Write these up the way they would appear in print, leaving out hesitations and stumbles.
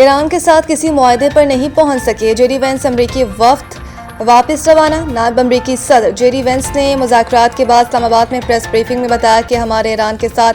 Iran के साथ किसी मुआहदे पर नहीं पहुंच सके, जेडी वेंस अमरीकी वफ्द वापस रवाना। नायब अमरीकी सदर जेडी वेंस ने मुज़ाकरात के बाद इस्लामाबाद में प्रेस ब्रीफिंग में बताया कि हमारे ईरान के साथ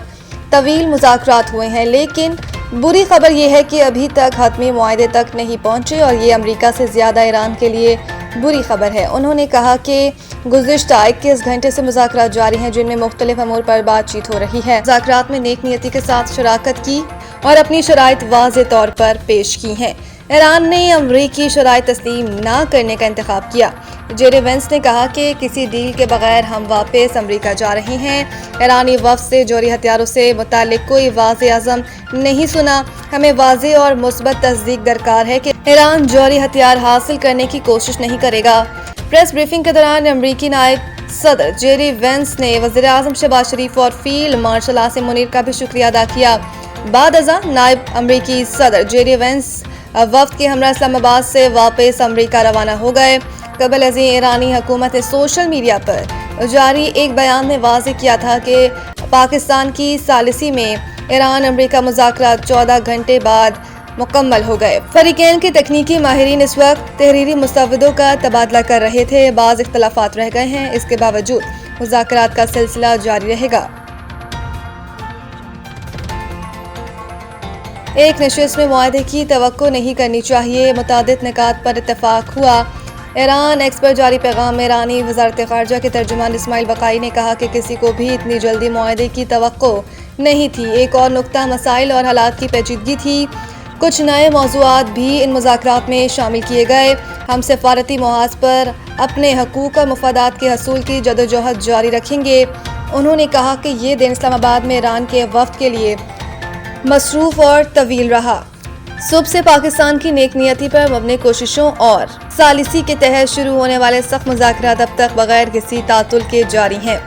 तवील मुज़ाकरात हुए हैं, लेकिन बुरी खबर यह है कि अभी तक हतमी मुआहदे तक नहीं पहुंचे और ये अमरीका से ज़्यादा ईरान के लिए बुरी खबर है। उन्होंने कहा कि गुज़िश्ता 21 घंटे से मुज़ाकरात जारी हैं, जिनमें मुख्तलिफ अमूर पर बातचीत हो रही है। मुज़ाकरात में नेक नियति के साथ शराकत की और अपनी शराइत वाज़े तौर पर पेश की हैं। ईरान ने अमरीकी शराइत तस्लीम न करने का इंतखाब किया। जेडी वेंस ने कहा कि किसी डील के बगैर हम वापस अमरीका जा रहे हैं। ईरानी वफ्द से जौहरी हथियारों से मुताल्लिक कोई वाज़े अज़म नहीं सुना। हमें वाज़े और मुस्बत तस्दीक दरकार है कि ईरान जौहरी हथियार हासिल करने की कोशिश नहीं करेगा। प्रेस ब्रीफिंग के दौरान अमरीकी नायब सदर जेडी वेंस ने वज़ीर आज़म शहबाज शरीफ और फील्ड मार्शल आसिम मुनीर का भी शुक्रिया अदा किया। बाद अज़ा नायब अमरीकी सदर जेडी वेंस वफ्द के हमरा इस्लामाबाद से वापस अमरीका रवाना हो गए। कबल अज़ीं ईरानी हुकूमत ने सोशल मीडिया पर जारी एक बयान में वाज़ेह किया था कि पाकिस्तान की सालिसी में ईरान अमरीका मुज़ाकरात 14 घंटे बाद मुकम्मल हो गए। फरीकैन के तकनीकी माहिरीन इस वक्त तहरीरी मुस्तवदों का तबादला कर रहे थे। बाज़ इख्तलाफात रह गए हैं, इसके बावजूद मुज़ाकरात का सिलसिला जारी रहेगा। एक नशिस्त में मुआहदे की तवक्को नहीं करनी चाहिए, मुतादिद निकात पर इत्तफाक हुआ। ईरान एक्स पर जारी पैगाम में ईरानी वज़ारत ख़ारजा के तर्जुमान इस्माइल बक़ाई ने कहा कि किसी को भी इतनी जल्दी मुआहदे की तवक्को नहीं थी। एक और नुक्ता मसाइल और हालात की पेचीदगी थी। कुछ नए मौज़ूआत भी इन मुज़ाकरात में शामिल किए गए। हम सफारती मुहाज़ पर अपने हकूक़ और मुफादात के हसूल की जदोजहद जारी रखेंगे। उन्होंने कहा कि ये दिन इस्लामाबाद में ईरान के वफ़द के लिए मसरूफ़ और तवील रहा। सुबह से पाकिस्तान की नेक नियति पर मबनी कोशिशों और सालिसी के तहत शुरू होने वाले सख्त मुज़ाकरात अब तक बगैर किसी तातुल के जारी हैं।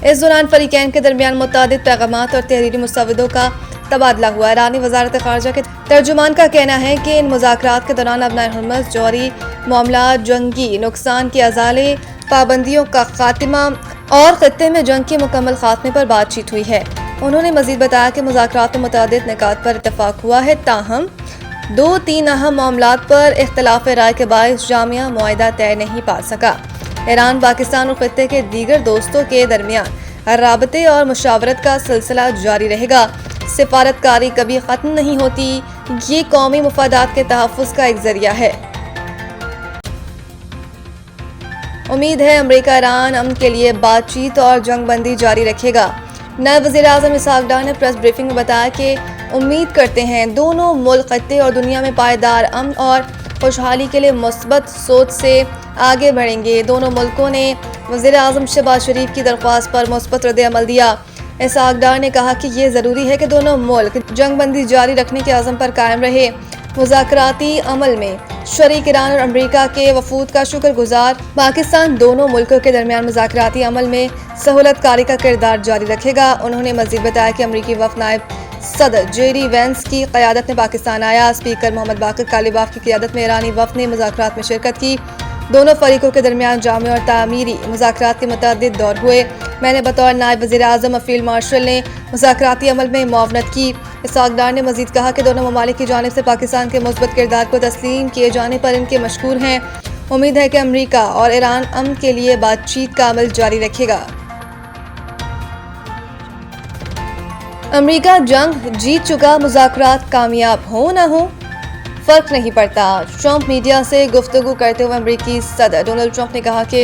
इस दौरान फरीकैन के दरमियान मुतादिद पैगामात और तहरीरी मुस्तवदों का तबादला हुआ। ईरानी वज़ारत ख़ारजा के तर्जुमान का कहना है कि इन मुज़ाकरात के दौरान अबनाए हुर्मुज़, जौहरी मामलात, जंगी नुकसान के अज़ाले, पाबंदियों का खात्मा और ख़ित्ते में जंग के मुकम्मल खात्मे पर बातचीत हुई है। उन्होंने मज़ीद बताया कि मुज़ाकरात में मुतादिद निकात पर इत्तफ़ाक़ हुआ है, ताहम 2-3 अहम मामलात पर इख्तलाफ राय के बायस जामिया मुआहदा तय नहीं पा सका। ईरान, पाकिस्तान और ख़ित्ते के दीगर दोस्तों के दरमियान राबते और मुशावरत का सिलसिला जारी रहेगा। सिफारतकारी कभी ख़त्म नहीं होती, ये कौमी मुफादात के तहफ़्फ़ुज़ का एक ज़रिया है। उम्मीद है अमरीका ईरान अमन के लिए बातचीत और जंगबंदी जारी रखेगा। नायब वज़ीर आज़म इसहाक़ डार ने प्रेस ब्रीफिंग में बताया कि उम्मीद करते हैं दोनों मुल्क खत्ते और दुनिया में पायदार अमन और खुशहाली के लिए मुस्बत सोच से आगे बढ़ेंगे। दोनों मुल्कों ने वज़ीर आज़म शहबाज शरीफ की दरख्वास्त पर मुस्बत रद्द-ए-अमल दिया। इसहाक़ डार ने कहा कि ये ज़रूरी है कि दोनों मुल्क जंगबंदी जारी रखने के अज़म पर कायम रहे। मुज़ाकराती अमल में शरीक ईरान और अमरीका के वफूद का शुक्रगुजार पाकिस्तान दोनों मुल्कों के दरमियान मुज़ाकराती अमल में सहूलत कारी का किरदार जारी रखेगा। उन्होंने मज़ीद बताया कि अमरीकी वफ़द नायब सदर जेडी वेंस की क़यादत में पाकिस्तान आया। स्पीकर मोहम्मद बाक़र कालिबाफ की क़यादत में ईरानी वफ़द ने मुज़ाकरात में शिरकत की। दोनों फरीकों के दरमियान जामी और तामीरी मुज़ाकरात के मुतअद्दिद दौर हुए। मैंने बतौर नायब वज़ीर आज़म और फील्ड मार्शल ने मुज़ाकराती अमल में मुआवनत की। इसहाक़ डार ने मज़ीद कहा कि दोनों ममालिक की जानिब से पाकिस्तान के मुस्बत किरदार को तस्लीम किए जाने पर इनके मशकूर हैं। उम्मीद है कि अमरीका और ईरान अमन के लिए बातचीत का अमल जारी रखेगा। अमरीका जंग जीत चुका, मुज़ाकरात कामयाब हो न हो फ़र्क नहीं पड़ता। ट्रंप मीडिया से गुफ्तगू करते हुए अमरीकी सदर डोनाल्ड ट्रंप ने कहा कि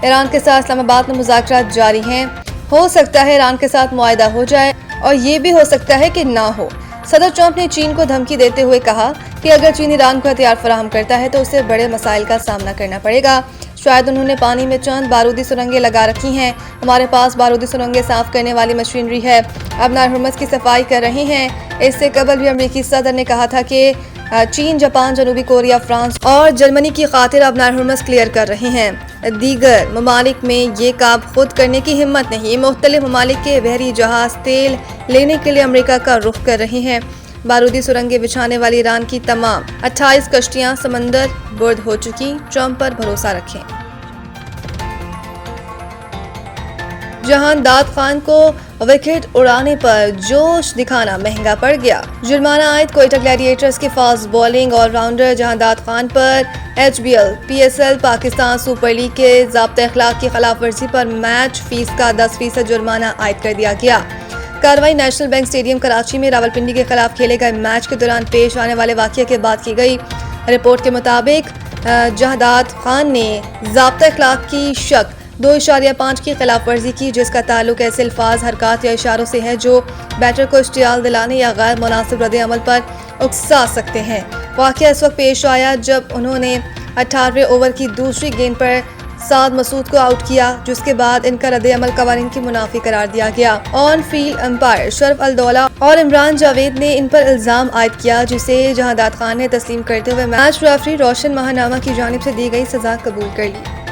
ईरान के साथ इस्लामाबाद में मुज़ाकरात जारी हैं। हो सकता है ईरान के साथ मुआहदा हो जाए और ये भी हो सकता है कि ना हो। सदर ट्रंप ने चीन को धमकी देते हुए कहा कि अगर चीन ईरान को हथियार फराहम करता है तो उसे बड़े मसाइल का सामना करना पड़ेगा। शायद उन्होंने पानी में चंद बारूदी सुरंगें लगा रखी हैं। हमारे पास बारूदी सुरंगें साफ करने वाली मशीनरी है। अबनाए हुर्मुज़ की सफाई कर रहे हैं। इससे कबल भी अमरीकी सदर ने कहा था कि चीन, जापान, जनूबी कोरिया, फ्रांस और जर्मनी की खातिर अबनाए हुर्मुज़ क्लियर कर रहे हैं। दीगर ममालिक में ये काम खुद करने की हिम्मत नहीं। मुख्तलिफ ममालिक के बहरी जहाज तेल लेने के लिए अमरीका का रुख कर रहे हैं। बारूदी सुरंगें बिछाने वाली ईरान की तमाम 28 कश्तियां समंदर बुर्द हो चुकी। ट्रंप पर भरोसा रखें। जहां दाद खान को विकेट उड़ाने पर जोश दिखाना महंगा पड़ गया। जुर्माना आयद कोयटा ग्लैडिएटर्स के fast bowling allrounder Jahandad Khan पर HBL PSL Pakistan super league के ज़ाब्ते अखलाक की खिलाफ वर्जी पर मैच फीस का 10% जुर्माना आयद कर दिया गया। कार्रवाई नेशनल बैंक स्टेडियम कराची में रावलपिंडी के खिलाफ खेले गए मैच के दौरान पेश आने वाले वाक़ये के बाद की गई। रिपोर्ट के मुताबिक जहांदाद खान ने ज़ाब्ता अखलाक की शक 2.5 की खिलाफ वर्जी की, जिसका ताल्लुक ऐसे अल्फाज, हरकत या इशारों से है जो बैटर को इश्तियाल दिलाने या गैर मुनासिब रद्द अमल पर उकसा सकते हैं। वाक़या इस वक्त पेश आया जब उन्होंने 18वें ओवर की दूसरी गेंद पर साद मसूद को आउट किया, जिसके बाद इनका रद्द अमल कवानीन की मुनाफी करार दिया गया। ऑन फील्ड अंपायर शरफ अल-दौला और इमरान जावेद ने इन पर इल्जाम आयद किया, जिसे जहांदाद खान ने तस्लीम करते हुए मैच रेफरी रोशन महानामा की जानिब से दी गई सजा कबूल कर ली।